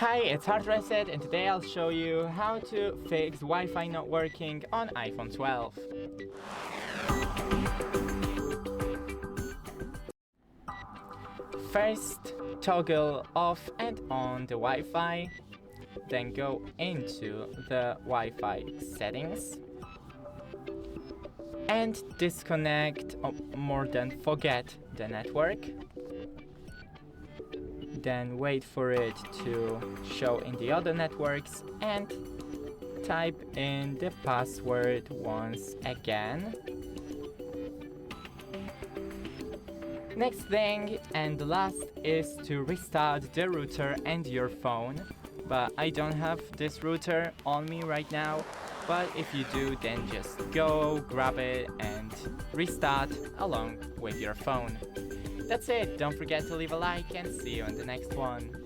Hi, it's HardReset, and today I'll show you how to fix Wi-Fi not working on iPhone 12. First, toggle off and on the Wi-Fi, then go into the Wi-Fi settings and disconnect, or more than forget, the network. Then wait for it to show in the other networks and type in the password once again. Next thing and the last is to restart the router and your phone, but I don't have this router on me right now, but if you do, then just go grab it and restart along with your phone. That's it. Don't forget to leave a like and see you on the next one.